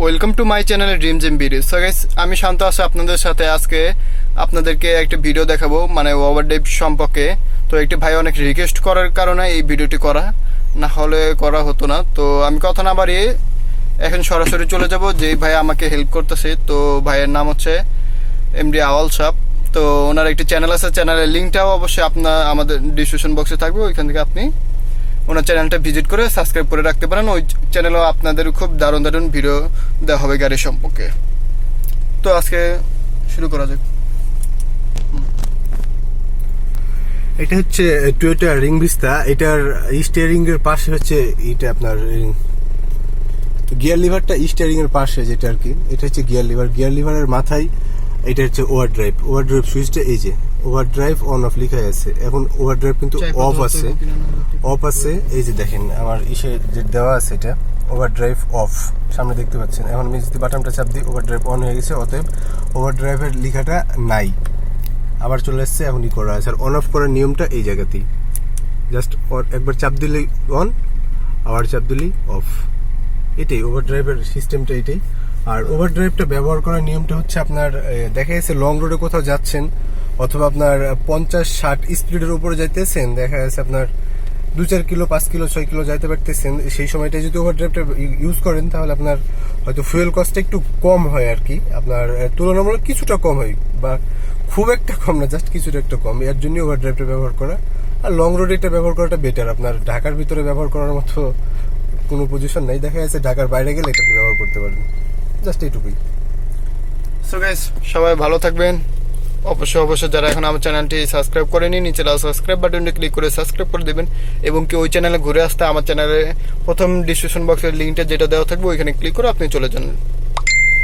Welcome to my channel Rimjhim video. So guys, আমি শান্ত আছি আপনাদের সাথে। আজকে আপনাদেরকে একটা ভিডিও দেখাবো, মানে ওভারড্রাইভ সম্পর্কে। তো একটি ভাই অনেক রিকোয়েস্ট করার কারণে এই ভিডিওটি করা, না হলে করা হতো না। তো আমি কথা না বাড়িয়ে এখন সরাসরি চলে যাব যেই ভাই আমাকে হেল্প করতেছে। তো ভাইয়ের নাম হচ্ছে এমডি আওয়াল সাহ। তো ওনার একটি চ্যানেল আছে, চ্যানেলের লিঙ্কটাও অবশ্যই আপনার আমাদের ডিসক্রিপশন বক্সে থাকবে। ওইখান থেকে আপনি ওনার চ্যানেলটা ভিজিট করে সাবস্ক্রাইব করে রাখতে পারেন। ওই চ্যানেলেও আপনাদের খুব দারুণ দারুণ ভিডিও দেওয়া হবে গাড়ি সম্পর্কে। তো আজকে শুরু করা যাক। এটা হচ্ছে টয়োটা রিং ভিস্তা। এটার স্টিয়ারিং এর পাশে হচ্ছে এটা আপনার গিয়ার লিভারটা স্টিয়ারিং এর পাশে, যেটা আর কি এটা হচ্ছে গিয়ার লিভার। গিয়ার লিভারের মাথায় এটা হচ্ছে ওভারড্রাইভ। ওভারড্রাইভ সুইচটা এই যে ওভারড্রাইভ অন অফ লেখা আছে। এখন ওভারড্রাইভ কিন্তু অফ আছে, অফ আছে। এই যে দেখেন আমার ইসে যে দেওয়া আছে, এটা ওভারড্রাইভ অফ সামনে দেখতে পাচ্ছেন। এখন আমি যদি বাটনটা চাপ দিই ওভারড্রাইভ অন হয়ে গেছে, অতএব ওভারড্রাইভের লেখাটা নাই, আবার চলে আসছে। এখন ই করা আছে। আর অন অফ করার নিয়মটা এই জায়গাতেই, জাস্ট একবার চাপ দিলেই অন, আবার চাপ দিলেই অফ। এটাই ওভারড্রাইভের সিস্টেমটা, এটাই। আর ওভারড্রাইভটা ব্যবহার করার নিয়মটা হচ্ছে আপনার দেখা যাচ্ছে লং রোডে কোথাও যাচ্ছেন, অথবা আপনার 50-60 স্পিডের উপরে যাইতেছেন, দেখা যাচ্ছে আপনার 2-4 কিলো 5 কিলো 6 কিলো যাইতে পারতেছেন। সেই সময়টা যদি ওভারড্রাইভটা ইউজ করেন তাহলে আপনার হয়তো ফুয়েল কস্টটা একটু কম হয় আর কি, আপনার তুলনামূলক কিছুটা কম হয়, বা খুব একটা কম না, জাস্ট কিছুটা একটা কম। এর জন্য ওভারড্রাইভটা ব্যবহার করা। আর লং রোডে এটা ব্যবহার করাটা বেটার। আপনার ঢাকার ভিতরে ব্যবহার করার মতো কোনো পজিশন নাই, দেখা যাচ্ছে ঢাকার বাইরে গেলে এটা ব্যবহার করতে পারবেন। জাস্ট এইটুকুই। সো গাইস, সবাই ভালো থাকবেন। অবশ্যই যারা এখন আমার চ্যানেলটি সাবস্ক্রাইব করেনি, নিচে সাবস্ক্রাইব বাটনটি ক্লিক করে সাবস্ক্রাইব করে দেবেন। এবং কি ওই চ্যানেলে ঘুরে আসতে আমার চ্যানেলে প্রথম ডিসক্রিপশন বক্সের লিঙ্কটা যেটা দেওয়া থাকবে ওইখানে ক্লিক করে আপনি চলে যান।